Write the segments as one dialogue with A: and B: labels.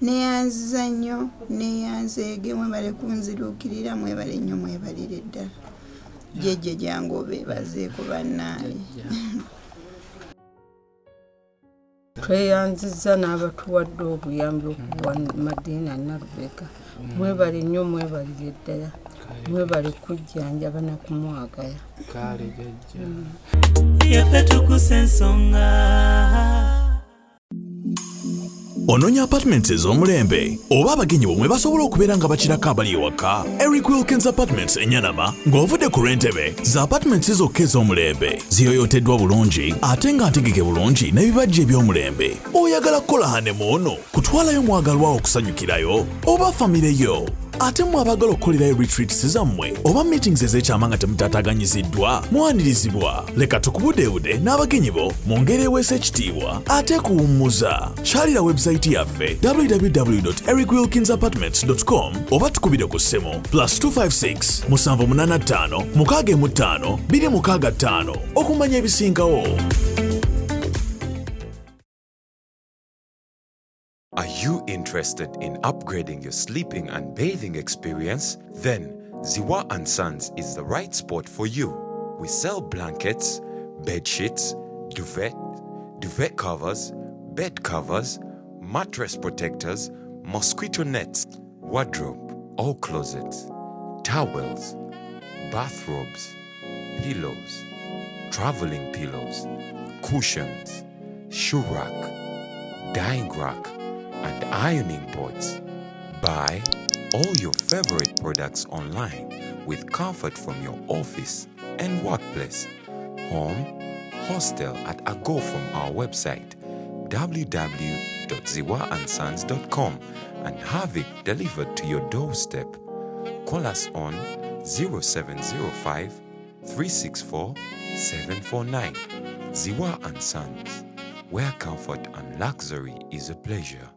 A: neyanziza nnyo neyanzeege mwebale kunzirukirira mwebale nnyo mwebalire ddala jjejje jangu obeebazeeko bannaaye
B: tweyanziza n'abatuwadde obuyambi okuwa Madinah Nalubega mwebale nnyo mwebalire ddala mwebale kujjanjaba na kumwagala
C: kale jjajja
D: yaffe Tuggussa Enssonga.
E: Ononya apartments ez'omulembe oba abagenyi bomwe basobola okubeera nga bakirako abali ewaka. Eric Wilkins Apartments Enyanama ng'ovudde ku lw'entebe za apartments zokka ez'omulembe ziyoyoteddwa bulungi ate nga ntegeke bulungi n'ebibajje eby'omulembe. Oyagala kukola hanemuuno kutwalayo mwagalwawo okusanyukirayo oba famire yo ate mwabagala okukolerayo retreats zammwe oba meetings ez'ekyama nga temutaataganyiziddwa mwanirizibwa. Leka tukubudeebude n'abagenyi bo mu ngeri eweesa ekitiibwa ate kuwummuza. Kyalira website yaffe www.ericwilkinsapartments.com oba tukubire ku ssimu +256 785 615 265 okumanya ebisingawo.
F: Are you interested in upgrading your sleeping and bathing experience? Then Ziwa & Sons is the right spot for you. We sell blankets, bed sheets, duvet covers, bed covers, mattress protectors, mosquito nets, wardrobe, all closets, towels, bathrobes, pillows, traveling pillows, cushions, shoe rack, dyeing rack, and ironing boards. Buy all your favorite products online with comfort from your office and workplace, home, hostel at a go from our website www.ziwaansons.com and have it delivered to your doorstep. Call us on 0705 364 749. Ziwa & Sons, where comfort and luxury is a pleasure.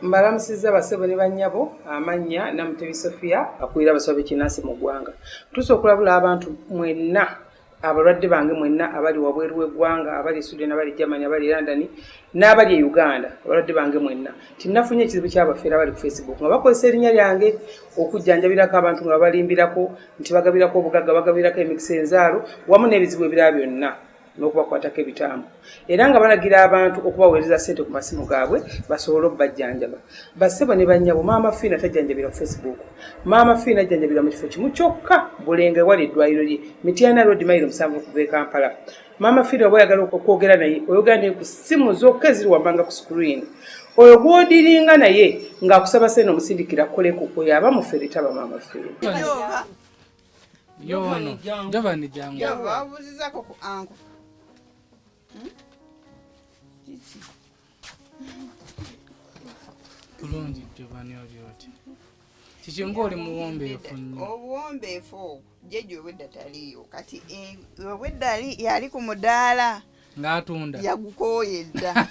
B: Mbalamusiza basebo ne bannyabo amannya Namutebi Sofia akulira abasawo b'ekinnansi mu ggwanga. Tuso okulabula abantu mwenna abalwadde bange mwenna abali wabweru w'eggwanga abali Sweden abali Germany abali London n'abali e Uganda abalwadde bange mwenna tinnafunye ekizibu ky'abafeera abali ku Facebook nga bakozesa erinnya lyange okujjanjabirako abantu nga balimbirako nti bagabirako obugagga bagabirako emikisa enzaalo wamu n'ebizibu ebirala byonna n'okubakwatako ebitambo era nga balagira abantu okubaweereza ssente ku masimu gaabwe basobole okubajjanjaba. Bassebo ne bannyabo maama Fiina tajjanjabira ku Facebook, maama Fiina ajjanjabira mu kifo kimu kyokka Bulenge wali eddwaliro lye Mityana Road mayiro 7 okuva e Kampala. Maama Fiina oba oyagala okwogera naye oyogera naye ku ssimu zokka eziri wabbanga ku screen. Oyo gw'odiringa naye ng'akusaba ssente omusindikira kukoleko oyo aba mufere taba maama Fiina.
C: Yono Jovani jangu
A: wabuzizako ku anko
C: bulungi Jovani obyoti kichengo oli muwombeefu nnyo.
A: Obuwombeefu jeje obwedda taliyo kati obwedda yali ku mudaala
C: ng'atunda
A: yagukooyedda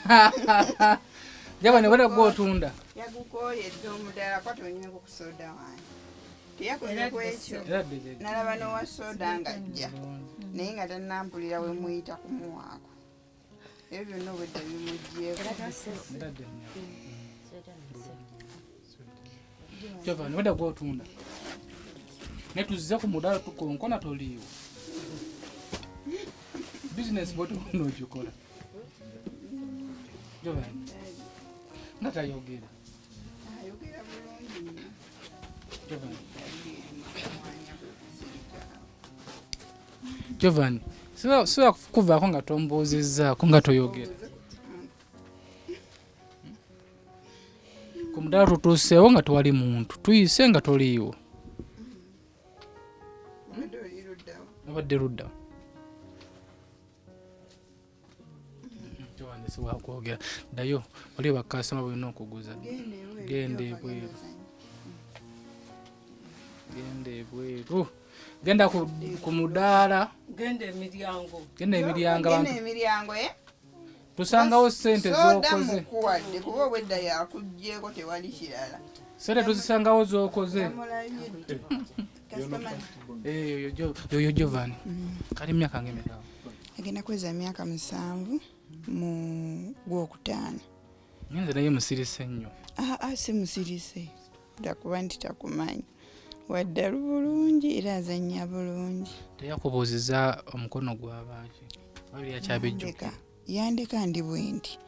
C: Jovani wada gw'otunda
A: yagukooyedda omudaala kwati onyeko ku soda wange teyakoze kwekyo nalaba n'owa soda ng'ajja naye nga tannampulira we muyita kumuwaako ebyo byonna obwedda bimuggyeko.
C: Jovani wada gw'otunda ne tuzze ku mudaala tukonkona toliiwo bizinesi bw'otunda ogikola Jovani nga tayogera
A: ayogera bulungi
C: Jovani siba kuvaako nga tombuuzizzaako nga toyogera ku mudaala tutuuseewo nga tewali muntu tuyise nga toliiwo obadde luddawo Jovani siba kwogera ddayo wali bakasitoma bulina okuguza genda ebweru genda ku mudaala
B: genda emiryango
A: emiryango
C: tusangawo ssente z'okoze
A: mukuwadde kuba obwedda yakuggyeko tewali kirala
C: ssente tuzisangawo z'okoze yoyo Jovani kali myaka ng'emeka
A: agenda kweza myaka 7 mu Gwokutaano.
C: Nze naye musirise nnyo.
A: Si musirise. Ndakuba nti takumanyi. Wadde bulungi era azannya bulungi.
C: Teyakubuuziza omukono gw'abaaki. Babiri yakyabejjuka.
A: Yandeka ndi bwenti.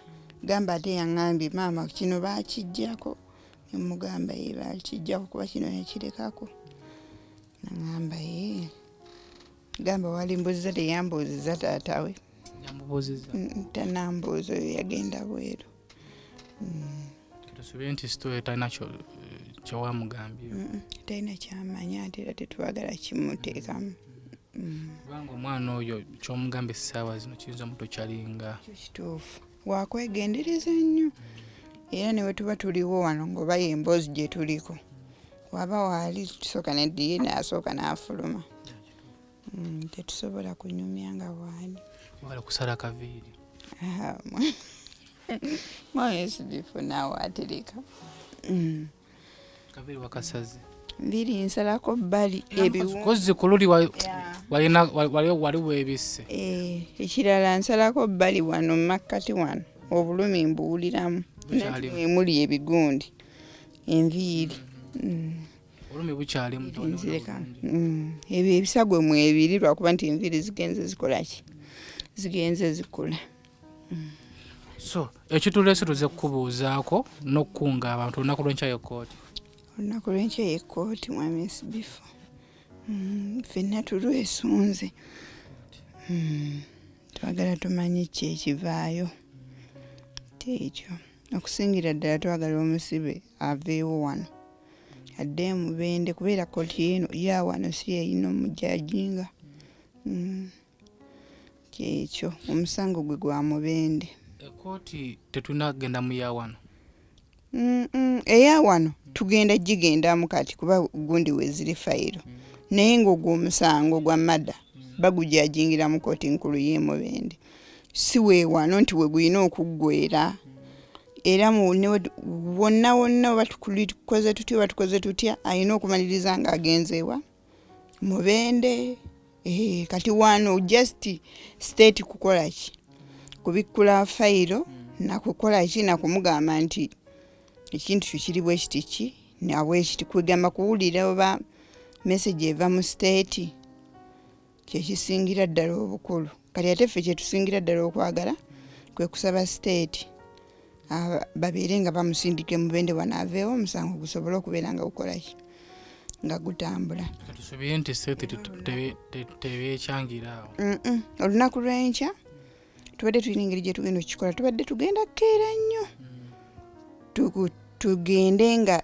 A: Gamba ate yaŋŋambye maama kino baakijjako. Nemugamba ye baakijjako kuba kino yakirekako. Naŋŋamba ye. Gamba wali mbuuziza teyambuuziza taata we.
C: Yamubuuziza.
A: Tanambuuza oyo yagenda bweru.
C: Tusuubire nti sitole talina kyewamugambye.
A: Talina kyamanya ate era tetwagala kimuteekamu.
C: Kubanga omwana oyo kyomugamba essaawa zino kiyinza omuto kyalinga.
A: Kituufu. Wakwegendereza nnyo. Era ne we tuba tuliwo wano ng'oba y'emboozi gye tuliko. Waba waali tusooka neddiye n'asooka n'afuluma. Tetusobola kunyumya nga waali.
C: Wala kusala kaviiri.
A: Mwana SB4 naawe atereka.
C: Kaviiri wakasaze.
A: Nviri nsalako bbali ebiwundu.
C: Kozi kululi waliwo ebisse.
A: Ekirala nsalako bbali wano makkati wano. Obulumi mbuwuliramu. Muli ebigundi. Enviiri.
C: Olumi bukyali mutono.
A: Ebyo ebisagwe mu ebiri lwakuba nti enviiri zigenze zikola ki? Zigenze zikola.
C: So, ekituleese tuze kukubuuzaako n'okukunga abantu olunaku lw'enkya y'ekkooti.
A: Olunaku lw'enkya y'ekkooti mwami SB4. Ffenna tulwesunze. Twagala tumanye ki ekivaayo. Tekyo. Okusingira ddala twagala omusibe aveewo wano. Adde mubende kubeera kkooti eno ya wano si yeyina omujajinga. Kyekyo omusango gwe gwa mubende.
C: Ekkooti tetunagenda mu ya wano.
A: Eya wano tugenda gigendamu kati kuba gundi weziri fayiro. Naye ng'ogwo omusango gwa mada bagujajingira mu kkooti nkulu y'e Mubende. Si we wano nti we guyina okuggwera. Era wonna batukoze tutya ayina okumaliriza ng'agenzeewa Mubende. Kati wano just state kukola ki? Kubikkula fayiro na kukola ki na kumugamba nti ekintu kyo kiri bwe kiti ki nabwe kiti kwegamba kuwulira oba message eva mu state kyekisingira ddala obukulu. Kati ate ffe kyetusingira ddala okwagala kwe kusaba state babeere nga bamusindike Mubende wanaaveewo omusango gusobole okubeera nga gukola ki nga gutambula.
C: Tusuubire nti state tebeekyangira awo.
A: Olunaku lw'enkya tubadde tulina engeri gye tugenda okukikola. Tubadde tugenda keera nnyo. Tugende nga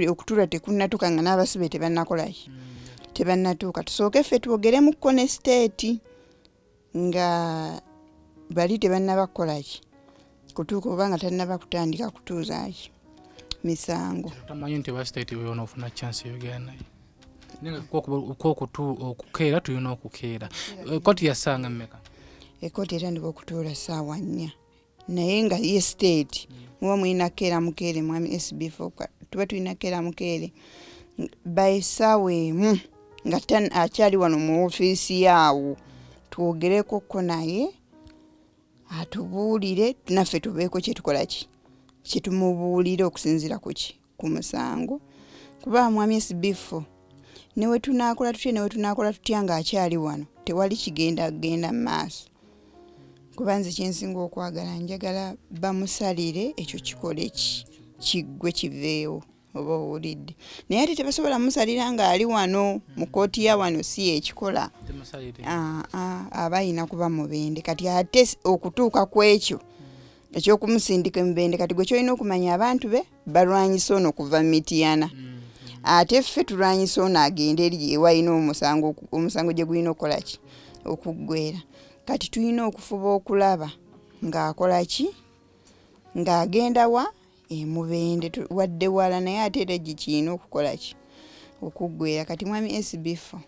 A: okutuula tekunnatuuka nga n'abasibe tebannakola ki? Tebannatuuka. Tusooke ffe twogere mu kkone state nga bali tebannaba kukola ki? Kutuuka oba nga tannaba kutandika kutuuza ki? Misango.
C: Tamanyi nti ba state weona ofuna chance yogera naye. Nenga okukeera tulina okukeera. Kkooti yasanga mmeka?
A: Ekkooti etandika okutuula ssaawa 4. Naye nga ye state muba mulina keera mukeere mwami SB4 tuba tulina keera mukeere by ssaawa emu nga akyali wano mu ofiisi yaawo twogerekoko naye atubuulire naffe tubeeko kyetukola ki kyetumubuulire okusinziira ku ki ku musango kuba mwami SB4 newe tunaakola tutya ng'akyali wano tewali kigenda mu maaso. Kuba nze kyensinga okwagala njagala bamusalire ekyo kikole kiggwe kiveewo oba owulidde. Naye ate tebasobola musalira ng'ali wano mu kkooti ya wano si ekikola. Aba ayina kuba Mubende. Kati ate okutuuka ku ekyo ekyokumusindika Mubende kati gwe kyolina okumanya abantu be balwanyisa ono kuva Mityana. Ate ffe tulwanyisa ono agenda eri ewa ayina omusango gye gulina okukola ki? Okuggwera. Kati tulina okufuba okulaba ng'akola ki? Ng'agenda wa? Mubende wadde wala naye ate era gikirina okukola ki? Okuggwera. Kati mwami SB4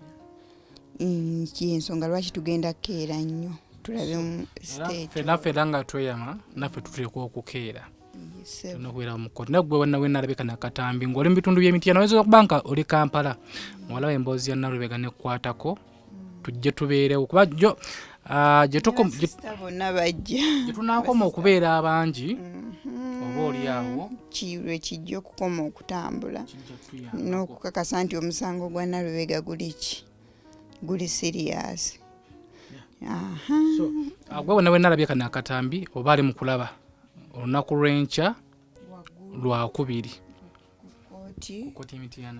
A: kyensonga lwaki tugenda keera nnyo tulabe mu state.
C: Naffe era nga tweyama naffe tuteekwa okukeera. Tunokubeera mu kkooti. Nagwe nalabika nakatambi ng'oli mu bitundu by'Emityana oyinza okuba nga oli Kampala olaba emboozi ya Nalubega nekwatako tujje tubeerewo kuba jjo gyetunaakoma okubeera abangi oba oli awo
A: kiirwe kijja okukoma okutambula n'okukakasa nti omusango gwa Nalubega guli serious.
C: So gwe wonna we nalabye kano akatambi oba ali mu kulaba olunaku lw'enkya lwakubiri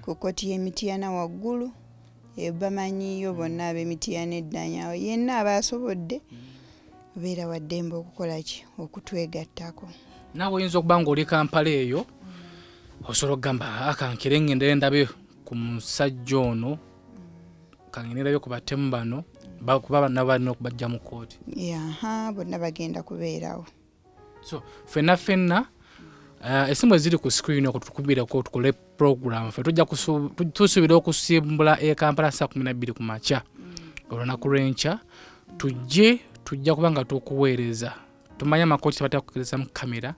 A: ku Kooti y'Emityana waggulu bamanyiyo bonna ab'Emityana eddanyawo yenna abasobodde obeera wa ddembe okukola ki okutwegattako.
C: naawe oyinza okuba nga oli Kampala eyo osobola okugamba akankire ngende ndabe ku musajja ono kangende ndabe ku batemu bano kuba nabo balina okubajja mu kooti.
A: Bonna bagenda kubeerawo.
C: So fenna esimu eziri ku screen okutukubirako tukole program fe tujja tusuubira okusimbula Kampala saa 12 ku makya olunaku lw'enkya tujja kuba nga tukuweereza tumanya amakooti tebatera kukkiriza mu kamera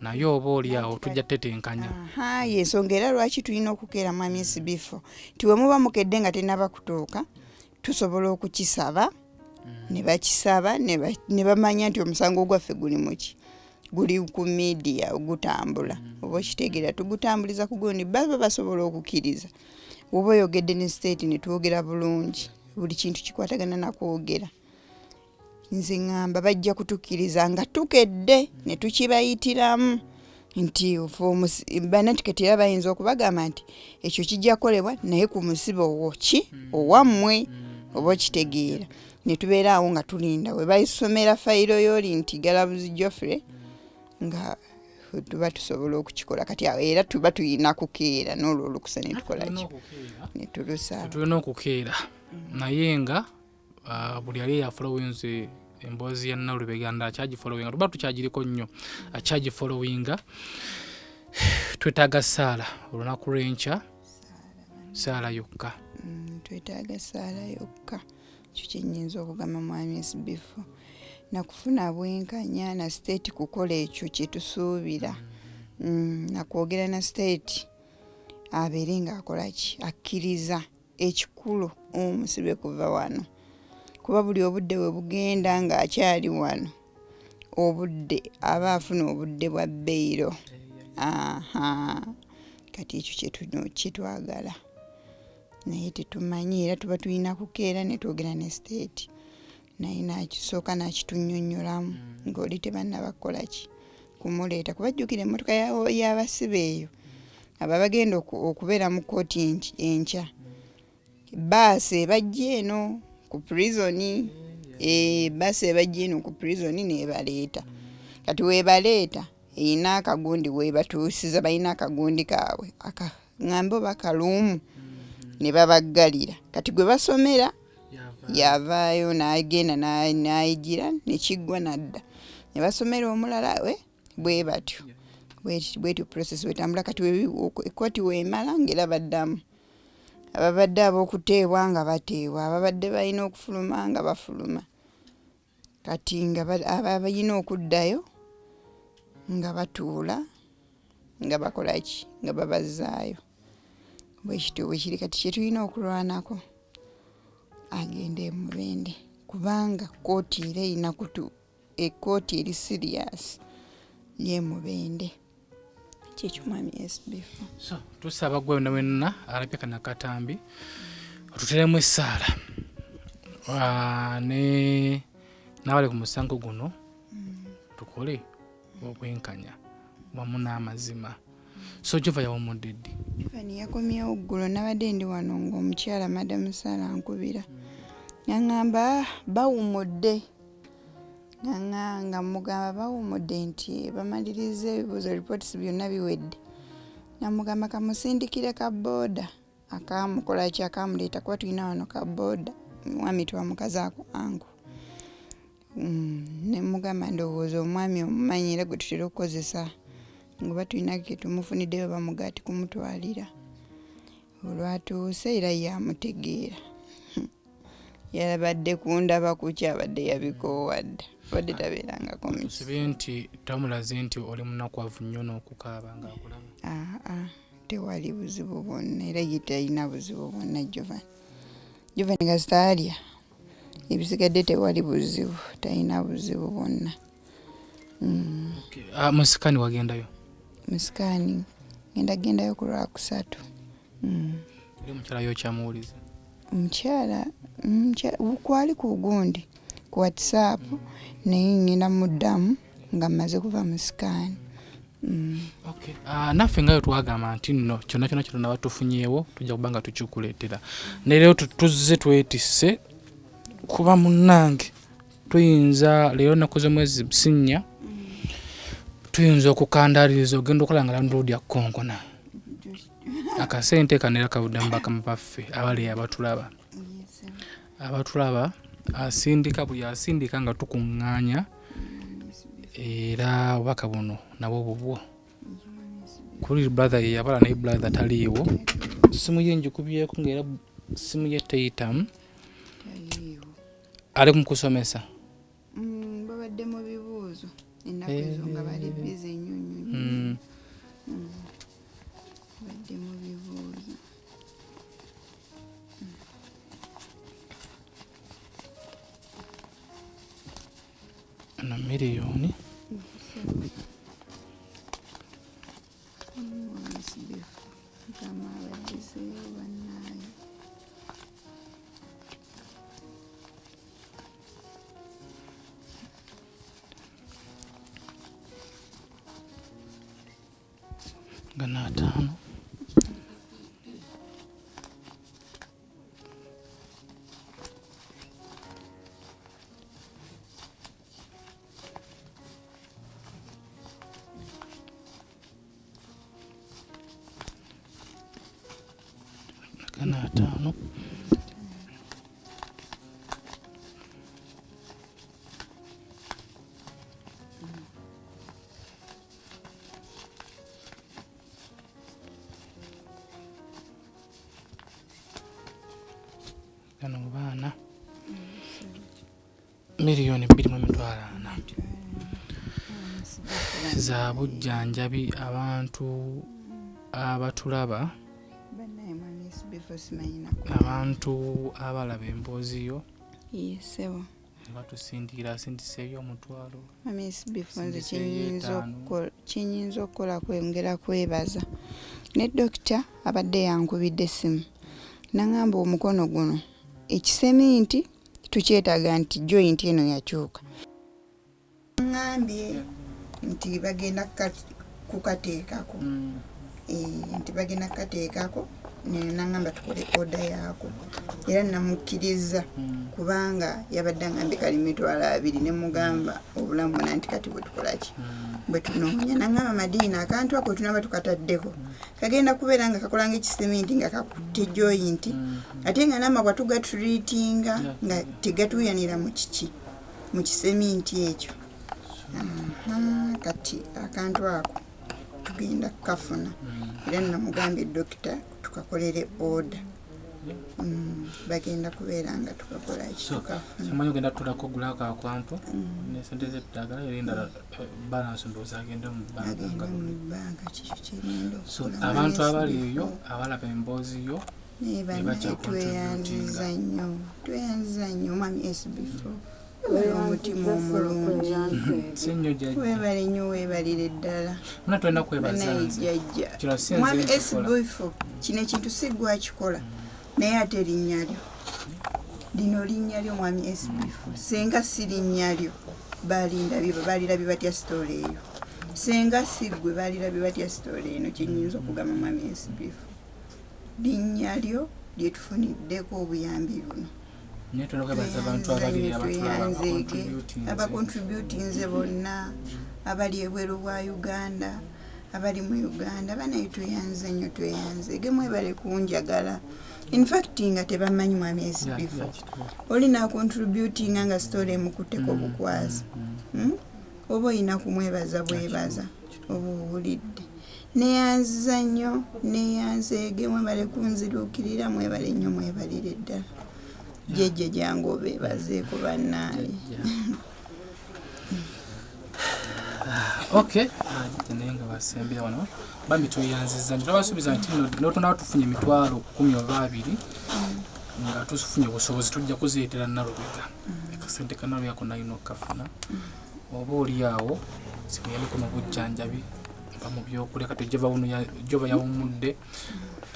C: naye oba oli awo tujja tetenkanya.
A: Yensonga era lwaki tulina okukeera mwami SB4 tiwe muba mukedde nga tenaba kutuuka tusobola okukisaba ne bakisaba ne bamanya nti omusango gwaffe guli ku media ogutambula oba okitegeera tugutambuliza ku gundi baba basobola okukkiriza oba oyogedde ne state ne twogera bulungi buli kintu kikwatagana na kwogera. Nze ngamba bajja kutukkiriza nga tukedde ne tukibayitiramu nti banatiketi era bayinza okubagamba nti ekyo kijja kukolebwa naye ku musibo owammwe oba okitegeera ne tubeera awo nga tulinda we bayisomera fayiro y'oli nti Galabuzi Geoffrey nga tuba tusobola okukikola kati era tuba tulina kukeera n'olwo olukusa ne tukola ki ne tulusaba
C: tulina okukeera naye nga buli ali yafolowinze emboozi ya Nalubega akyagifolowinga tuba tukyagiriko nnyo akyagifolowinga twetaaga Saala olunaku lw'enkya Saala yokka
A: twetaaga Saala yokka ekyo kyenyinza okugamba mwami SB4 nakufuna bwenkanya na state kukola ekyo kyetusuubira nakwogera na state abeere nga akola ki akkiriza ekikulu omusibe kuva wano kuba buli obudde we bugenda nga akyali wano obudde aba afuna obudde bwa bbeiro. Kati ekyo kyetwagala naye tetumanyi era tuba tulina kukeera ne twogera ne state naye nakisooka nakitunnyonnyolamu ng'oli tebanaba kukola ki kumuleeta kubajjukira emmotoka y'abasibe eyo aba bagenda okubeera mu kooti enkya baasi ebajja eno ku prisoni baasi ebajja eno ku prisoni nebaleeta kati webaleeta eyina akagundi webatuusiza balina akagundi kaabwe akaŋŋambe oba kaluumu ne babaggalira kati gwe basomera yavaayo n'agenda n'ayigira nekiggwa nadda ne basomera omulala bwe batyo bwetyo process wetambula kati ekkooti weemala ng'era baddamu ababadde ab'okuteebwa nga bateebwa ababadde balina okufuluma nga bafuluma kati nga abalina okuddayo nga batuula nga bakola ki nga babazaayo bwekityo bwekiri kati kyetulina okulwanako agende emubende kubanga kooti era erina ekkooti eri serious lyemubende kyekyo mwami SB4.
C: So tusaba gwe wenna alabye kana katambi otuteremu essaala ne n'abali ku musango guno tukole obwenkanya wamu n'amazima. So Jova yawumudde ddi?
A: Fani yakomyewo ggulo nabadde ndi wano ng'omukyala Madam Saala ankubira ngamba bawumudde nga mugamba bawumudde nti bamaliriza ebibuuzo reports byonna biwedde namugamba kamusindikire ka booda akamukola ki akamuleeta kuba tulina wano ka booda mwami twamukazaako angu ne mugamba ndowooza omwami omumanyira gwe tutera okukozesa ngoba tulina ke tumufuniddeyo bamugaati kumutwalira olwatuuse era yamutegeera yabadde kundaba kukyabadde yabikoowadde badde tabeerangako
C: musibe nti tamulaze nti oli munakwavu nnyo n'okukaaba ng'akulaba.
A: Tewali buzibu bwonna era ye talina buzibu bwonna Jovan gasitaalya ebisigadde tewali buzibu talina buzibu bwonna.
C: Musikani wagendayo?
A: Musikani gendayo ku Lwakusatu.
C: Eri omukyala yo kyamuwuliza?
A: Omukyala kwali ku gundi ku WhatsApp naye ngenda muddamu nga mmaze kuva musikani.
C: Naffe ngayo twagamba nti nno kyonna kyonna batufunyeewo tujja kuba nga tukikuleetera. Naye leero tuzze twetisse kuba munnange tuyinza leero nnaku z'omwezi Businnya tuyinza okukandaliriza ogenda okulanga landlord ya Konkona. Akasente kanera kavuddemu bakama baffe abali abatulaba asindika bwe yasindika nga tukuŋŋaanya era obubaka buno nabwo bubwo. Kuli brother ye yabala naye brother taliiwo. Simu ye njikubyeko ng'era simu ye teyitamu. Ali mukusomesa?
A: Babadde mu bibuuzo ennaku ezo nga bali bize nnyo. Babadde mu bibuuzo.
C: Ano miliyoni gana 5. Gana 5. Gano baana miliyoni 2.4 za bujjanjabi abantu abatulaba, abantu abalaba emboozi yo.
A: Yesebo
C: batusindikira asindiseeyo omutwalo.
A: Mami SB4 nze kyenyinza okukola kwongera kwebaza ne dokita abadde yankubidde essimu nangamba omukono guno ekiseminti tukyetaaga nti joint eno yakyuka. Ngambye nti bagenda kukateekako. Nti bagenda kukateekako nangamba tukole oda yaako. Era namukkiriza kubanga yabadde ngambye kali mitwalo 2 ne mugamba obulamu bwona nti kati bwe tukolaki. Bwe tunoonya nangamba Madinah akantu ako tunaba tukataddeko kagenda kubeera nga kakolanga ekiseminti nga kakutte joint ate nga n'amagwa tugatreatinga nga tegatuuyanira mu kiki mu kiseminti ekyo. Kati akantu ako tugenda kukafuna era namugambye dokita tukakolere oda. Bagenda kubeera nga tukakola ekikafuna.
C: Simanyi ogenda tutulako ogulako akwampo ne sente ze tutagala erinda balance ndowooza agenda mu
A: banka kikyo kyegenda okukola.
C: Abantu abali eyo abalaba emboozi yo
A: tweyanziza nnyo Mami SB4 omutima omulungi. Webale nnyo webalire ddala. Mwami SB4 kino ekintu si gwe akikola naye ate linnya lyo lino linnya lyo Mwami SB4 senga si linnya lyo balirabye batya sitole eyo. Senga si gwe balirabye batya sitole eno kyenyinza okugamba Mwami SB4 linnya lyo lyetufuniddeko obuyambi buno. Abakontributinze bonna abali ebweru bwa Uganda abali mu Uganda banaye tweyanze nnyo tweyanzege mwebale kunjagala. In fact nga tebamanyi Mwami SB4 olina contributing nga story mukutteko bukwazi. Oba olina kumwebaza bwebaza oba owulidde. Neyanziza nnyo neyanzege mwebale kunzirukirira mwebale nnyo mwebalire ddala. Jeje jangu bebazeeko bannaaye.
C: Okay, tenenga basembera wano bambi tweyanziza nti twabasuubiza nti no tunaba tufunye emitwalo 10 oba 2 nga tufunye obusobozi tujja kuzireetera Nalubega akasente kanalo yako nalina okafuna oba oli awo simuyaliko mu bujjanjabi mpa mu byokulya kati jova yawumudde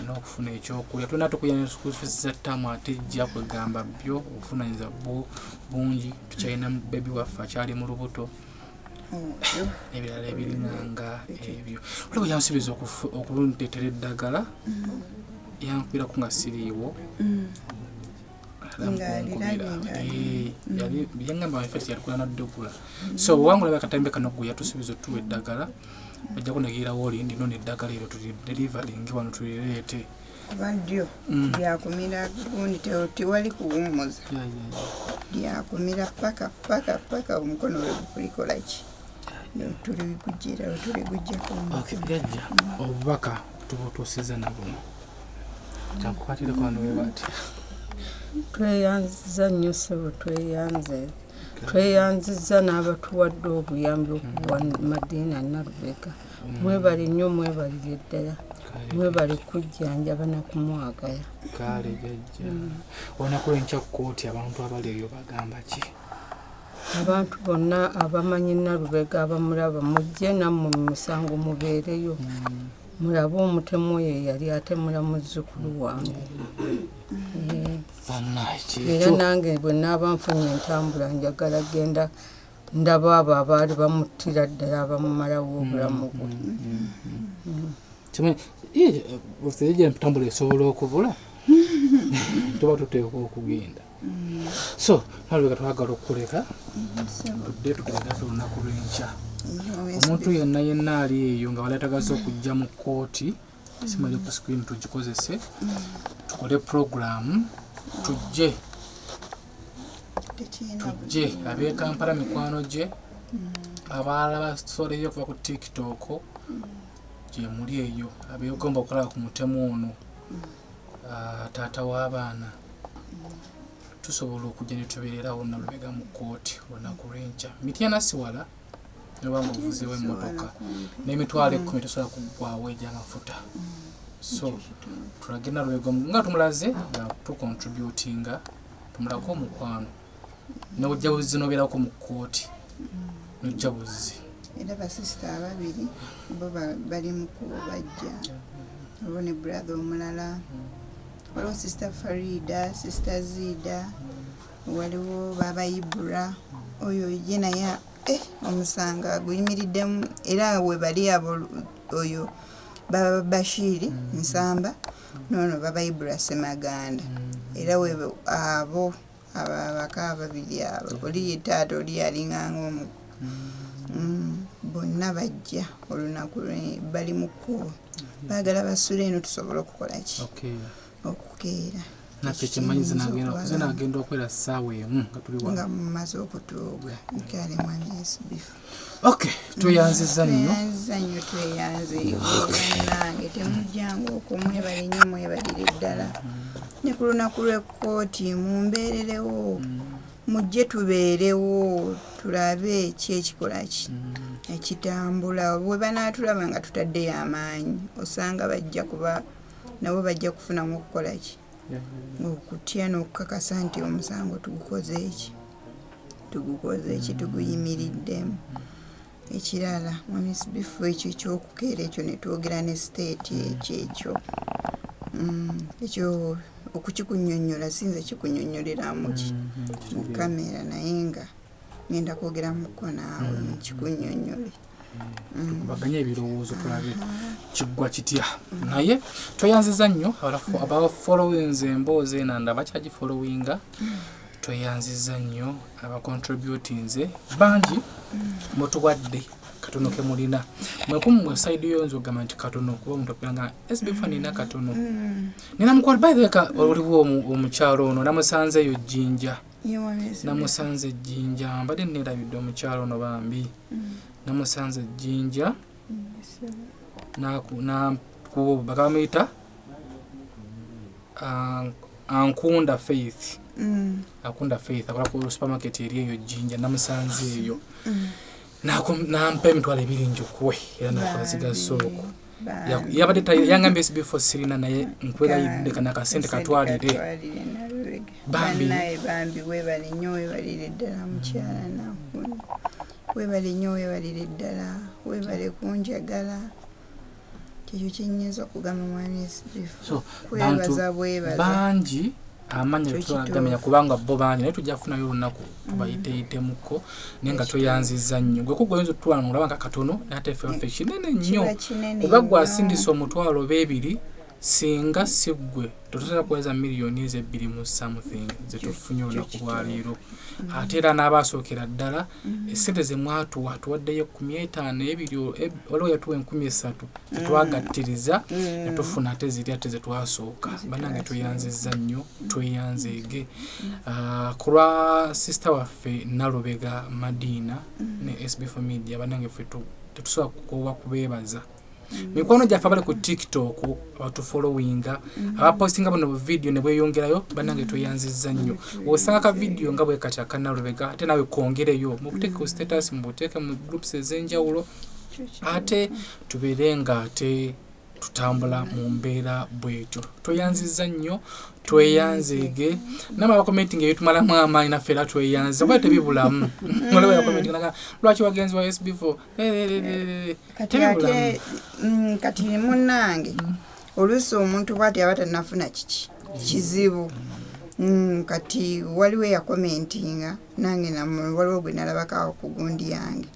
C: n'okufuna ekyokulya tulina tukuyana school fees za ttaamu ate jja kwegamba byo obufunanyiza bungi tukyalina bebi waffe akyali mu lubuto ebirala ebiringanga ebyo waliwo yansubiza okunteetera eddagala yankubirako nga siriiwo yangamba mafesi yatukula naddugula so wangulaba akatambe kano gwe yatusubiza otuwa eddagala bajja kunagirawo oli ndino neddagala eryo tulidelivalingi wano tulireete
A: badyo lyakumira gundi tewali kuwummuza lyakumira paka omukono we gukulikolaki tuligujjako
C: jajja obubaka tubutuusiza nabuno kyankukwatireku wano webati
B: tweyanziza nnyo ssebo tweyanziza n'abatuwadde obuyambi okuwa Madinah Nalubega mwebali nnyo mwebalire ddala mwebali kujjanjaba nakumwagaya
C: kale jajja onakula enkya Kooti abantu abali eyo bagamba ki
B: abantu bonna abamanyi Nalubega abamulaba mujje nammwe mu musango mubeereyo mulabe omutemu oyo yali atemula muzzukulu wange era nange bwe naaba nfunye entambula njagala genda ndaba abo abaali bamuttira ddala abamumalawo obulamu bwe
C: oseeja entambula esobola okubula tuba tuteekwa okugenda so Nalubega twagala okukuleka tudde tutagasa olunaku lw'enkya omuntu yenna ali eyo nga baletagasa okujja mu Kooti simali ku screen tugikozese tukole program tujje ab'e Kampala mikwano gye abalala basoleyo okuva ku TikTok gye muli eyo abeegomba okukolaba ku mutemu ono taata w'abaana tusobola okujja ne tubeererawo Nalubega mu Kooti olunaku lw'enkya Mityana siwala nebanga ovuzeewo emmotoka n'emitwalo 10 tosobola kuggwawo egy'amafuta so tulage Nalubega nga tumulaze nga tucontributinga tumulako omukwano n'obujjabuzi n'obeerako mu Kooti n'ojjabuzi
A: era basisita ababiri bo bali mu kubo bajja olwo ne brother omulala waliwo sister Farida sister Zida waliwo baba Ibra oyo ye naye omusanga guyimiriddemu era we bali abo oyo baba Bashiri Nsamba nono baba Ibra Semaganda era we abo ababaka babiri abo oli yetaata oli alinganga omu bonna bajja olunaku bali mu kkubo baagala basule eno tusobola okukola ki okukeera
C: naffe kyemanyiza nagenda okwera ssaawa emu nga tuli
A: nga mumaze okutuuka nkyali mwami
C: okay tweyanziza nnyo
A: nange temujjanga okumwebala nnyo mwebalire ddala ne ku lunaku lw'ekkooti mumbeererewo mujje tubeerewo tulabe ki ekikola ki ekitambula bwe banaatulaba nga tutaddeyo amaanyi osanga bajja kuba nabo bajja kufunamu okukola ki okutya n'okukakasa nti omusango tugukoze eki tuguyimiriddemu ekirala mwami Sb4 ekyo ekyokukeera ekyo ne twogera ne state ekyo okukikunnyonnyola sinze kikunyonnyoleramu mu kamera naye nga ngenda kwogera muko naawe mukikunnyonnyole
C: baganya ebirowoozo tulabe kiggwa kitya naye tweyanziza nnyo abafollowings emboozi enanda bakyagifollowinga tweyanziza nnyo abacontributinze bangi mutuwadde katono ke mulina mwekumu side yo nzogamba nti katono kuba omuntu akulanga SB4 nina katono nina mukwala by the way oliwo omukyalo ono namusanzeeyo Jjinja namusanze Jjinja mbadde neerabidde omukyalo ono bambi namusanze Jjinja bakamuyita Ankunda Faith Akunda Faith akola ku supermarket eri eyo Jjinja namusanze eyo nampa emitwalo 2 njukwe era nafaziga soko yabadde yangambye SB4 sirina naye nkwera yidde kana kasente katwalire
A: bannaye bambi webale nnyo webalire ddala mukyala nakuna webale nnyo webalire ddala webale kunjagala kyekyo kyennyinza okugamba mwami SB4 kwebaza bwebaza
C: bangi amanya tutwagamenya kubanga bo bangi naye tujja kufunayo olunaku tubayiteetemuko naye nga toyanziza nnyo gwe kugwoyinza otutwala olaba katono ate ffe kinene nnyo kuba gwasindisa omutwalo beebiri singa siggwe tosobola kuweza miliyoni ezo 2 mu something zetufunye olunaku lwaleero ate era n'abaasookera ddala essente ze mwatuwa tuwaddeyo 15 ebiri waliwo yatuwa 13 tetwagattiriza netufuna ate ziri ate zetwasooka bannange tweyanzizza nnyo tweyanzeege ku lwa sisita waffe Nalubega Madinah ne SB4 Media bannange ffe tetusobola kukowa kubeebaza mikono gyaffe abali ku TikTok abatufollowinga abapostinga bano video ne bweyongerayo bannange tweyanzizza nnyo osanga ka video nga bwe kati aka Nalubega ate nawe kongereyo mukuteeka ku status mubuteeke mu groups ez'enjawulo ate tubeerenga ate tutambula mu mbeera bwetyo tweyanzizza nnyo tweyanzeege nama commenting ebitumalamu amaanyi naffe era tweyanze bwe tebibulamu mulewe ya commenting naga lwaki wagenzi wa SB4
A: kati munnange oluusi omuntu bw'ati aba tannafuna kizibu kati waliwo ya commentinga nange waliwo gwe nalabako ku gundi yange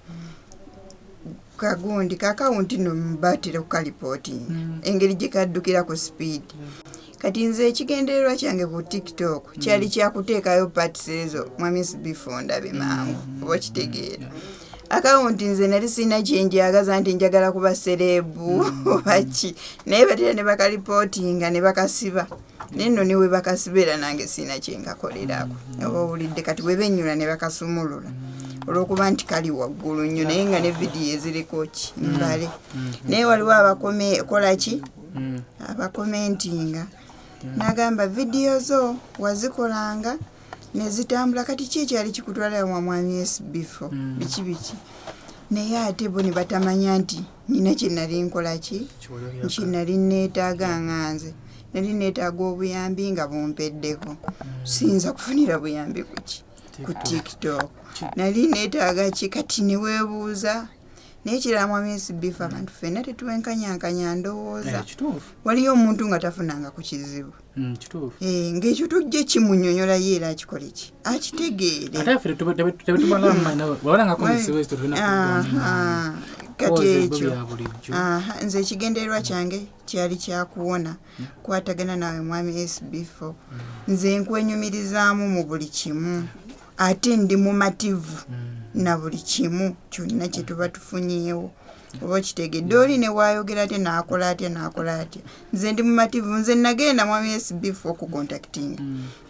A: kagundi kakawunti no mbatire ku reporting engeri gye kaddukira ku speed kati nze ekigendererwa kyange ku TikTok kyali kyakuteekayo parts ezo mwami SB4 ndabe mangu oba kitegeera akawunti nze nali sina kyenjagaza nti njagala kuba serebu baki naye batera ne bakalipotinga ne bakasiba neno niwe bakasibera nange sina kyengakolerako oba owulidde kati bwe bennyula ne bakasumulula olwokuba nti kali waggulu nnyo naye nga ne vidiyo eziriko ki mbale naye waliwo abakolaki abakomentinga nagamba vidiyo zo wazikolanga nezitambula kati ki ekyali kikutwala wa mwami SB4 biki naye ate bo ne batamanya nti nina kye nali nkolaki nki nali neetaaga nganze nali neetaaga obuyambi nga bumpeddeko siyinza kufunira buyambi ku TikTok nali neetaaga ki kati ne weebuuza naye kirala mwami SB4 abantu ffenna tetuwenkanyankanya ndowooza waliyo omuntu nga tafunanga ku kizibu ng'ekyo tujje kimunnyonnyola ye era akikole ki akitegeere kati ekyo nze ekigendererwa kyange kyali kyakuwona kwatagana nawe mwami SB4 nze nkwenyumirizaamu mu buli kimu ate ndi mumativu na buli kimu kyonna kye tuba tufunyeewo oba kitegedde oli ne waayogera ate n'akola atya nze ndi mumativu nze nagenda mwami SB4 ku contacting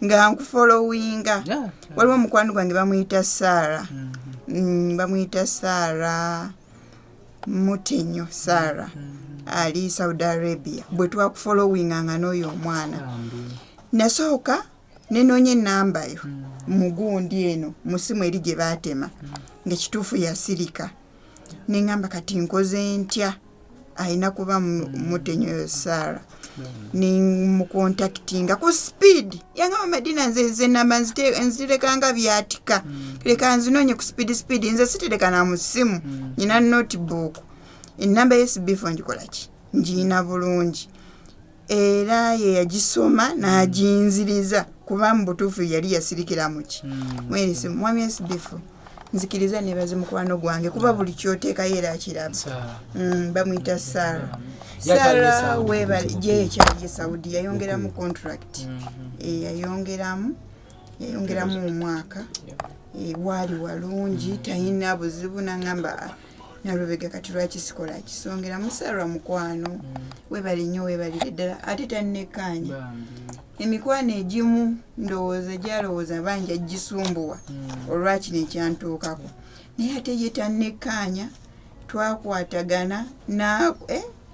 A: nga nkufollowinga waliwo omukwano gwange bamuyita Saala Mutenyo Saala ali Saudi Arabia bwe twakufollowinga nga n'oyo omwana nasooka nenoonya enamba yo mugundi eno musimu eri gye baatema ng'ekituufu yasirika neŋŋamba kati nkoze ntya ayina kuba Mutenyo Saala nemukontaktinga ku speed yangamba Madinah nze namba nzirekanga byatika leka nzinoonye ku speed nze sitereka na musimu nina notebook enamba SB4 ngikola ki ngiina bulungi era ye yagisoma n'aginziriza kuba mu butuufu yali yasirikira muki mwerisi mwami SB4 nzikiriza nebaze mukwano gwange kuba buli kyoteekayo era akiraba bamuyita Saala webale gye ekyali Saudi yayongeramu contract yayongeramu omwaka waali walungi talina buzibu naŋŋamba Nalubega kati lwaki sikola kisongeramu Saala mukwano webale nnyo webalire ddala ate tannekkaanya emikwano egimu ndowooza gyalowooza banja gisumbuwa olwakino ekyantuukako naye ate ye tannekkaanya twakwatagana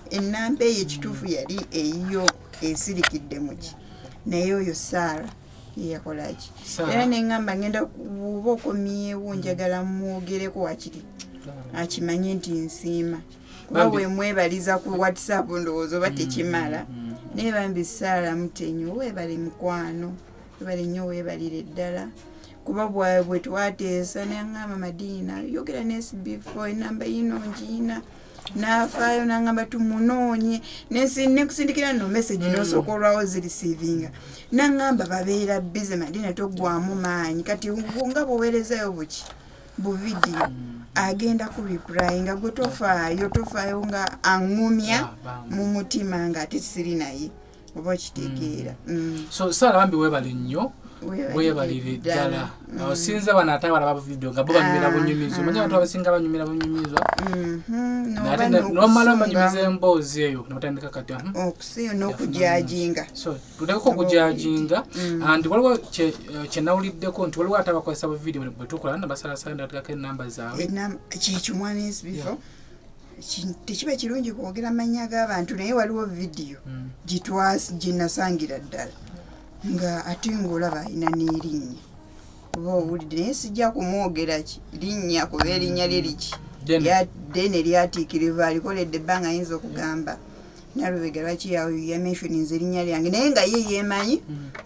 A: ennamba eyo ekituufu yali eyiyo esirikidde muki naye oyo Saala yeyakolaki era neŋŋamba ngenda oba okomyewo njagala mwogereko wakiri akimanye nti nsiima kuba bwe mwebaliza ku WhatsApp ndowooza oba tekimala naye bambi Saala Mutenyo weebale mukwano bali nnyo weebalire ddala kuba bwe twateesa n'aŋŋamba Madinah yogera ne SB4 enamba yino ngiina n'afaayo n'aŋŋamba tumunoonye nekusindikira nno message n'osooka olwawo zirisiivinga n'aŋŋamba babeera bize Madinah toggwamu maanyi kati nga bw'oweerezayo bu vidiyo agenda ku reply nga gwe tofaayo nga aŋŋumya mu mutima ng'ate siri naye oba okitegeera.
C: So Saala bambi weebale nnyo weebalire ddala osinza bano ate abalaba video nga bo banyumira bunyumizo manya abantu abasinga banyumira bunyumizo nate nomala banyumiza emboozi eyo nabatandika kati
A: okusiyo n'okujajinga
C: so tulekeko okujajinga and waliwo kyenawuliddeko nti waliwo ate abakozesa bu video bwe tukola nabasalasala ndatekako enamba zaabwe
A: kyekyo mwana SB4 tekiba kirungi kwogera amannya g'abantu naye waliwo vidiyo gye nasangira ddala nga ate ng'olaba alina n'erinnya oba owulidde naye sijja kumwogera linnya kuba erinnya lye liki dene lyatiikirivu alikoledde ebbanga ayinza okugamba Nalubega lwaki yamentioninze erinnya lyange naye nga ye yeemanyi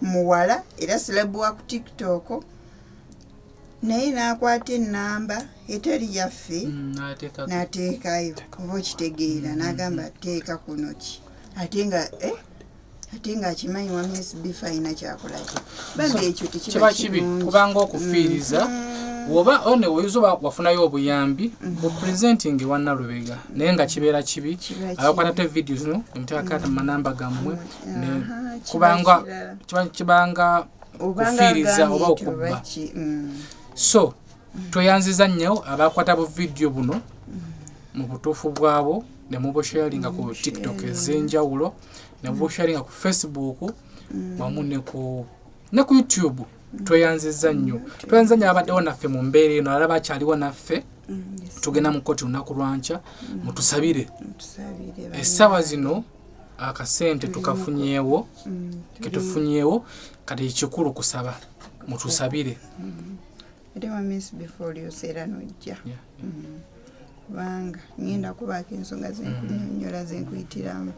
A: muwala era silabu wa ku TikTok naye n'akwata ennamba etali yaffe n'ateekayo oba okitegeera n'agamba teeka kuno ki ate nga akimanyi wa SB4 alina kyakolaki bambi ekyo
C: tekiba kibi kubanga okufiiriza oba one oyinza wafunayo obuyambi bupresenting wa Nalubega naye nga kibeera kibi abakwata video zino emiteekakata mu manamba gammwe kubanga kibanga okufiiriza oba okubba so tweyanziza nnyo abakwata bu video buno mu butuufu bwabo ne mubusharinga ku TikTok ez'enjawulo ne mubusharinga ku Facebook wamu ne ku YouTube tweyanziza nnyo abaddewo naffe mu mbeera eno alaba akyaliwo naffe tugenda mu kooti lunaku lwanca mutusabire essaawa zino akasente tukafunyeewo ketufunyeewo kati ekikulu kusaba mutusabire
A: Edewa SB4 lyosera nojja kubanga ngenda kubaako ensonga zenkunyonyola zenkuyitiramu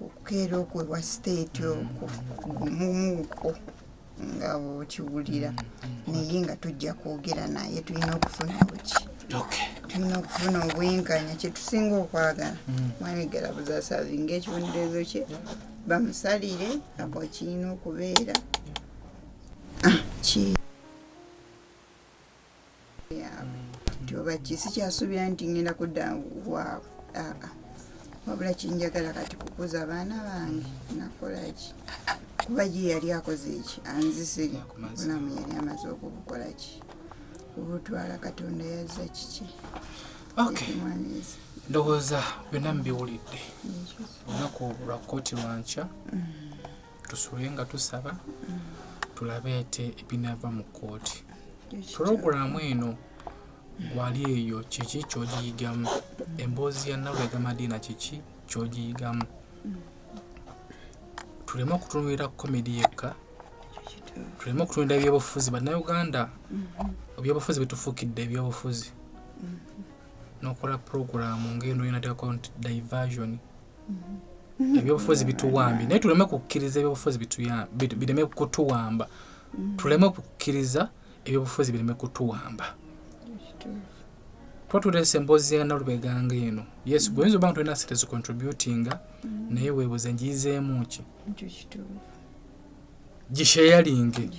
A: okukeera okwewa state okugumuuko nga okiwulira naye nga tujja kwogera naye tulina okufunawo ki tulina okufuna obwenkanya kyetusinga okwagala mwami galabuza asavinga ekibonerezo kye bamusalire ako kirina okubeera oba kisi kyasuubira nti ngenda kudda waabwe wabula kinjagala kati kukuza abaana bange nakolaki kuba gye yali akoze eki anzisiri bulamu yali amaze okubukola ki kubutwala Katonda yazza kiki
C: ndowooza byonna mubiwulidde olunaku lwa kooti lwanca tusule nga tusaba tulabe ete ebinava mu kooti puroguramu eno gwali eyo kiki kyogiyigamu emboozi ya Nalubega Madinah kiki kyogiyigamu tuleme okutunuulira komedi yekka tuleme okutunuulira ebyobufuzi bannayuganda ebyobufuzi bitufuukidde ebyobufuzi n'okola puroguramu ng'eno yonateekako nti diversion ebyobufuzi bituwambye naye tuleme kukkiriza ebyobufuzi bireme kutuwamba tuleme kukkiriza ebyobufuzi bireme kutuwamba twatulesa emboozi ya Nalubega ng'eno yes gwenzo bantu tulina sente contributinga naye weebuze ngiyizeemu ki gishayalinge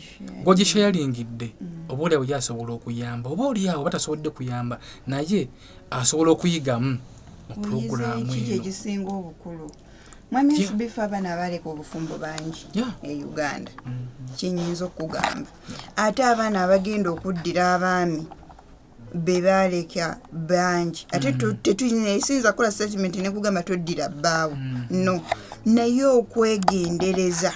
C: gwe gishayalingidde oba oli awo yasobola okuyamba oba oli awo batasobodde kuyamba naye asobola okuyigamu mu puroguramu eno
A: egisinga obukulu mwami SB4 abaana abaleka obufumbo bangi e Uganda kyenyinza okugamba ate abaana abagenda okuddira abaami bebaleka bangi ate tetulina esinza kola statement ne kugamba toddira bbaawo no naye okwegendereza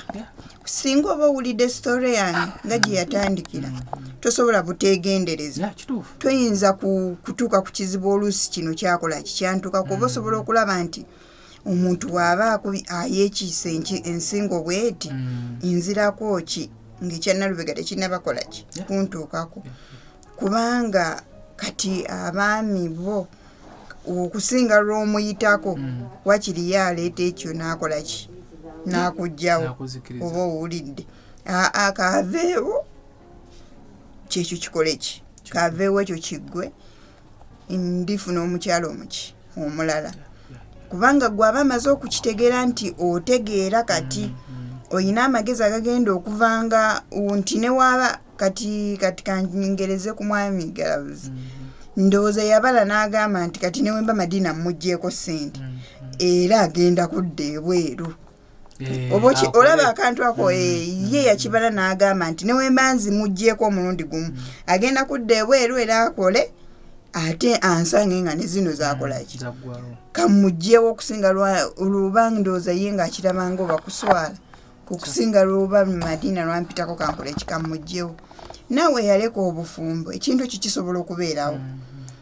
A: singa oba owulidde story yange nga gye yatandikira tosobola butegendereza toyinza kutuuka ku kizibu oluusi kino kyakola kikyantuka kuba osobola okulaba nti omuntu waaba ayeekiisa ensingo bweti nzirako ki ng'ekya Nalubega tekinabakola ki kuntuukako kubanga kati abaami bo okusinga lw'omuyitako wakiri ye aleeta ekyo n'akola ki n'akugjawo oba owulidde Akaveewo kyekyo kikole ki kaveewo ekyo kiggwe ndifuna omukyalo omuki omulala kubanga gwe aba amaze okukitegeera nti otegeera kati oyina amagezi agagenda okuvanga nti ne waaba kati kangereze ku mwami galabuzi ndowooza yabala n'agamba nti kati ne wemba Madinah mmuggyeeko ssente era agenda kudda ebweru olaba akantu ako ye yakibala n'agamba nti ne wemba nzimuggyeeko omulundi gumu agenda kudda ebweru era akole ate ansange nga ne zino zakolaki kamuggyewo okusinga luba ndowooza ye ng'akirabanga oba kuswala kukusinga luba Madinah lwampitako kankole kikamuggyewo naawe yaleka obufumbo ekintu ekyo kisobola okubeerawo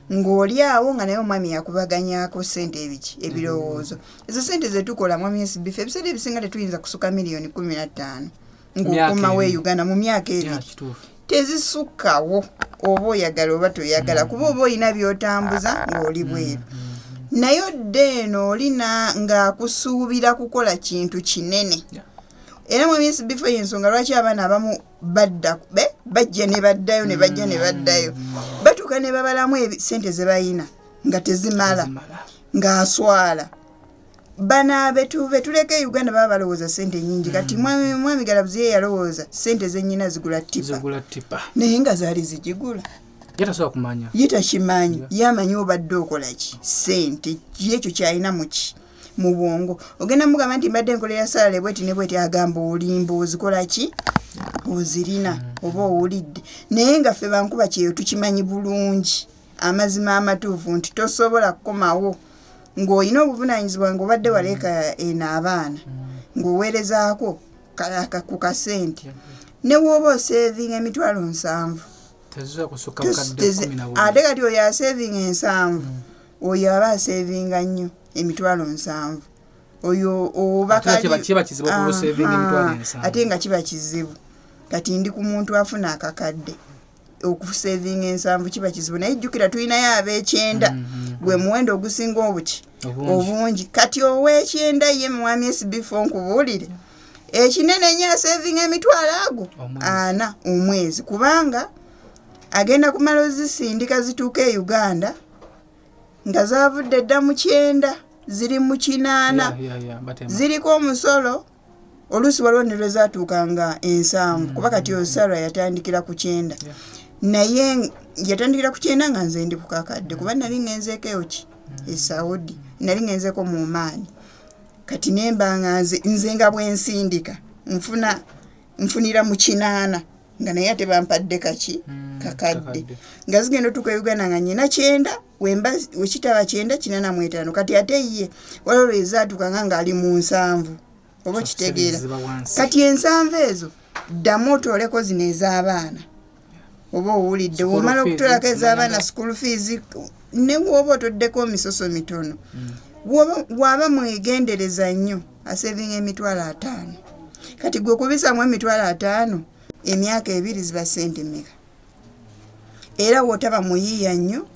A: ng'oli awo nga naye omwami yakubaganyako ssente ebiki ebirowoozo ezo ssente zetukola mwami SB4 ebiseera ebisinga tetuyinza kusuka miliyoni 15 ng'okumawo e Uganda mu myaka ebiri tezisukkawo oba oyagala oba toyagala kuba oba olina by'otambuza ng'oli bweru naye odde eno olina ng'akusuubira kukola kintu kinene era mwami SB4 y'ensonga lwaki abaana abamu bajja ne baddayo ne bajja ne baddayo batuuka ne babalamu ssente ze bayina nga tezimala ng'aswala bana betuleka e Uganda baba balowooza ssente nyingi kati mwami galabuzi ye yalowooza ssente zennyina zigula tipa naye nga zaali zigigula ye takimanyi yamanyi obadde okola ki ssente ekyo kyalina muki mu bwongo ogenda mugamba nti mbadde nkolera Saala bweti ne bweti agamba olimba ozikola ki ozirina oba owulidde naye nga ffe bankuba kyeyo tukimanyi bulungi amazima amatuufu nti tosobola kukomawo ng'olina obuvunaanyizibwa ng'obadde waleeka eno abaana ng'oweerezaako ku kasente ne wooba oseevinga emitwalo 7 ate kati oyo aseevinga 7 oyo aba aseevinga nnyo emitwalo 7 oyo ate nga kiba kizibu kati ndi ku muntu afuna akakadde okuseevinga 7 kiba kizibu naye jjukira tulinayo ab'ekyenda gwe muwendo ogusinga obungi kati ow'ekyenda ye mwami SB4 nkubuulire ekinene nnyo aseevinga emitwalo ago 4 omwezi kubanga agenda kumala ozisindika zituuka e Uganda nga zavudde dda mu 9 ziri mu 8 ziriko omusolo oluusi waliwo ne lwe zaatuukanga 7 kuba kati osala yatandikira ku 9 naye yatandikira ku 9 nga nze ndi ku kakadde kuba nali ngenzeeko eyo ki e Saudi nali ngenzeeko mu Oman kati nemba nga nze nga bwensindika nfunira mu 8 nga naye ate bampadde kaki kakadde nga zigenda otuuka e Uganda nga nyina 9 wemba wekitaba 985 kati ate ye waliwo lwezaatuukanga ng'ali mu 7 oba kitegeera kati 7 ezo ddamu otooleko zino ez'abaana oba owulidde womala okutolako ez'abaana school fees ne bw'oba otoddeko emisoso mitono bw'aba mwegendereza nnyo asevinga emitwalo 5 kati gwe kubisamu emitwalo 5 emyaka 2 ziba ssente mmeka era wotaba muyiiya nnyo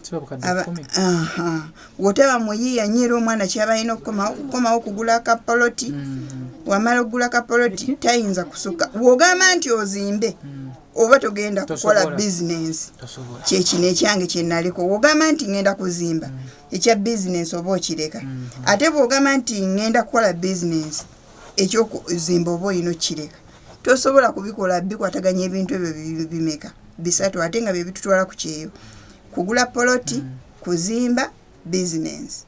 A: wotaba muyiiya nnyo era omwana kyaba alina okukomawo okugula akapoloti wamala okugula akapoloti tayinza kusukka wogamba nti ozimbe oba togenda kukola bizinensi kyekino ekyange kyenaliko wogamba nti ngenda kuzimba ekya bizinensi oba okireka ate bwogamba nti ngenda kukola bizinensi ekyokuzimba oba olina okireka tosobola kubikola bikwataganya ebintu ebyo bimeka 3 ate nga bebitutwala ku kyeyo kugula poloti kuzimba bizinensi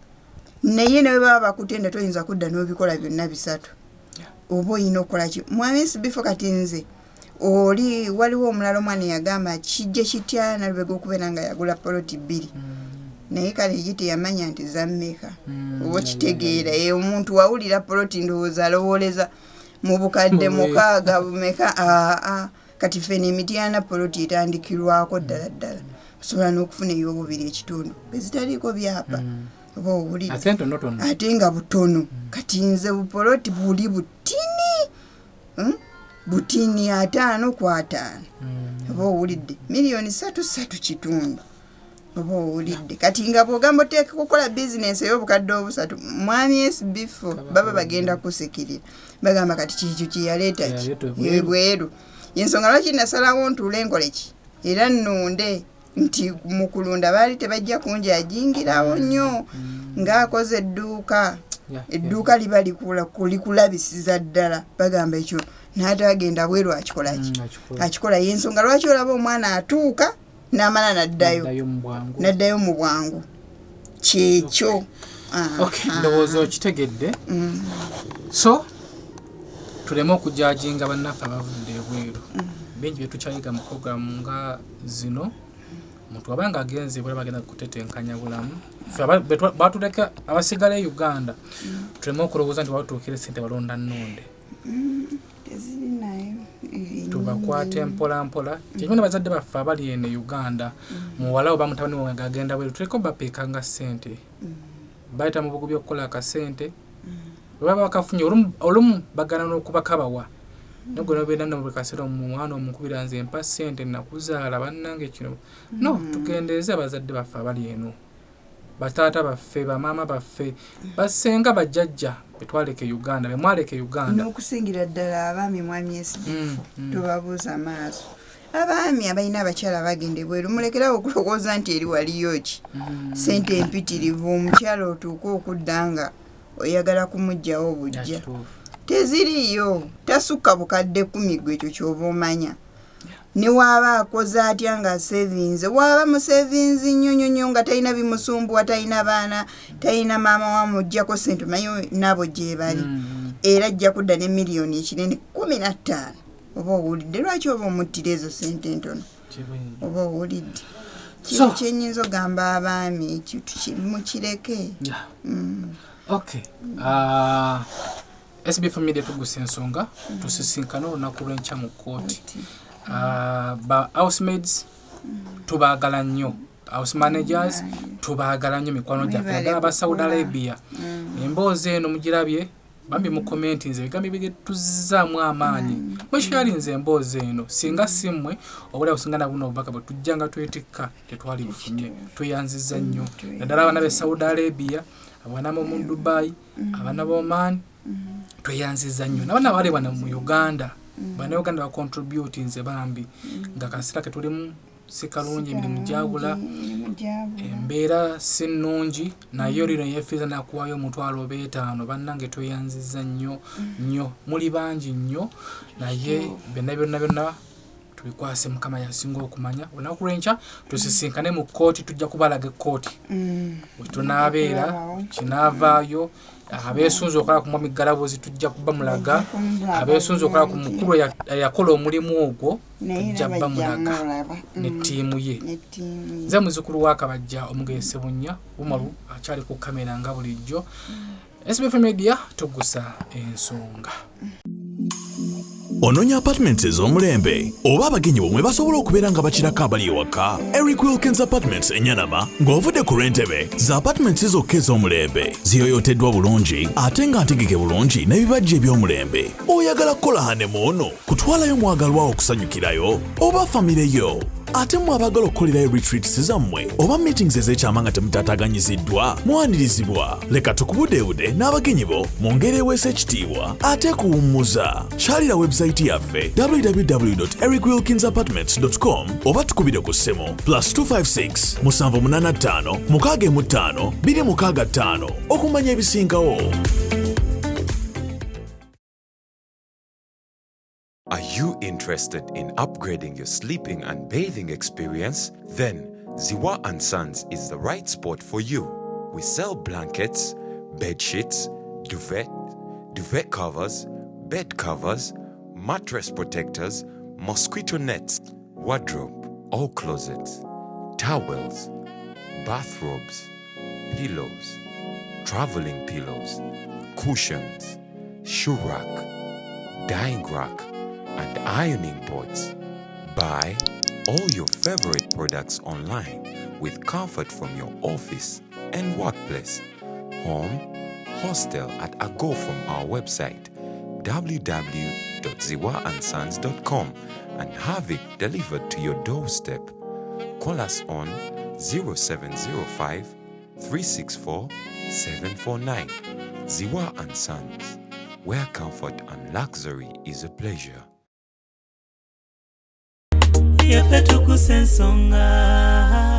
A: naye ne baba bakutenda toyinza kudda n'obikola byonna 3 oba olina okukola ki mwami SB4 kati nze oli waliwo omulala omwana yagamba kijje kitya Nalubega okubeera nga yagula poloti 2 naye kale ye teyamanya nti zammeka oba kitegeera omuntu wawulira poloti ndowooza alowooleza mu bukadde 6 bumeka kati fene emitiana poloti etandikirwako ddala ddala osobola n'okufuna ey'obubiri ekitundu bezitaliiko byapa oba owulira ate nga butono kati nze bupoloti buli butini butini 5 ku 5 oba owulidde miliyoni 3 kitundu oba owulidde kati nga bw'ogamba oteeka kukola bizinensi ey'obukadde obusatu mwami SB4 baba bagenda kusikirira bagamba kati kikyo kyeyaleeta ki bweru yensonga lwaki nasalawo ntuule enkole ki era nnunde nti mu kulunda baali tebajja kunjagingirawo nnyo ng'akoze edduuka liba likulabisiza ddala bagamba ekyo n'atagenda bweru akikola ki akikola yensonga lwaki olaba omwana atuuka n'amala n'addayo mu bwangu kyekyo
C: ndowooza okitegedde so tuleme okujajinga bannaffe abavudde ebweru bingi byetukyayiga mu programu nga zino omuntu aba nga agenze bwera bagenda kutetenkanya bulamu batuleka abasigala e Uganda tuleme okulowooza nti batuukire sente balonda nnonde tubakwate mpolampola kyenyuma bazadde baffe abali eno Uganda muwala oba mutabani wange agenda bweru tuleke bapeekanga ssente bayita mu bugu by'okukola akasente bwe baba bakafunye olumu bagana n'okubakabawa nagwe nobeera no buli kaseera omwana omukubira nze mpa ssente nakuzaala bannange kino no tugendeeze abazadde baffe abali eno bataata baffe bamaama baffe basenga bajjajja betwaleke Uganda bemwaleke Uganda
A: n'okusingira ddala abaami mwami tubabuuza amaaso abaami abalina abakyala bagende bweru mulekerawo okulowooza nti eri waliyo ki ssente empitirivu omukyala otuuka okudda nga oyagala kumugjawo obujja teziriyo tasukka bukadde 10 gwe ekyo ky'oba omanya ne waaba akoze atya nga savings waaba mu savings nnyo nga talina bimusumbuwa talina baana talina maama wamuggyako ssente manyo nabo gye bali era ajja kudda ne miliyoni ekinene 15 oba owulidde lwaki oba omuttira ezo ssente ntono oba owulidde kino kyenyinza ogamba abaami mukireke
C: okay SB4 Media Tuggussa Enssonga tusisinkana olunaku lw'enkya mu Kooti ba housemaids tubaagala nnyo house managers tubaagala nnyo mikwano gyaffe naddala aba Saudi Arabia emboozi eno mugirabye bambi mu komenti nze ebigambo ebyetuzzaamu amaanyi mwekyalinze emboozi eno singa simmwe obulawo singa na buno obubaka bwe tujjanga twetikka tetwali bufunye tweyanziza nnyo naddala abaana b'e Saudi Arabia abaana b'omu Dubai abaana b'Oman tweyanziza nnyo n'abaana bali bano mu Uganda Bannayuganda bacontribute nze bambi nga kasira ke tulimu si kalungi emirimu gyabula embeera si nnungi naye olino yeefiiza nakuwaayo omutwalo 5 bannange tweyanziza nnyo muli bangi nnyo naye byonna tubikwase Mukama yasinga okumanya olunaku lw'enkya tusisinkane mu kooti tujja kubalaga ekooti bwe tunaabeera kinaavaayo abeesunze okola ku mwami Galabuzi tujja bamulaga abeesunze okola ku mukulu yakola omulimu ogwo tujja bamulaga ne ttiimu ye nze muzukulu wa Kabajja Omugeese Bunnya Bumalu akyali ku kamera nga bulijjo SB4 Media Tuggussa Enssonga.
E: Ononya apartments ez'omulembe oba abagenyi bomwe basobola okubeera nga bakirako abali ewaka Eric Wilkins Apartments Enyanama ng'ovudde ku Lwentebe za apartments zokka ez'omulembe ziyoyoteddwa bulungi ate nga ntegeke bulungi n'ebibajje eby'omulembe oyagala kukola hanemono kutwalayo mwagalwa okusanyukirayo oba famire yo ate mwabagala okukolerayo retreats zammwe oba meetings ez'ekyama nga temutaataganyiziddwa mwanirizibwa leka tukubudeebude n'abagenyi bo mu ngeri eweesa ekitiibwa ate kuwummuza kyalira website yaffe www.ericwilkinsapartments.com oba tukubire ku ssimu +256 785 615 265 okumanya ebisingawo.
F: Are you interested in upgrading your sleeping and bathing experience? Then Ziwa & Sons is the right spot for you. We sell blankets, bed sheets, duvet covers, bed covers, mattress protectors, mosquito nets, wardrobe, all closets, towels, bathrobes, pillows, traveling pillows, cushions, shoe rack, dyeing rack, and ironing boards. Buy all your favorite products online with comfort from your office and workplace, home, hostel at a go from our website www.ziwaansons.com and have it delivered to your doorstep. Call us on 0705 364 749. Ziwa and Sons, where comfort and luxury is a pleasure.
D: Tuggussa Enssonga.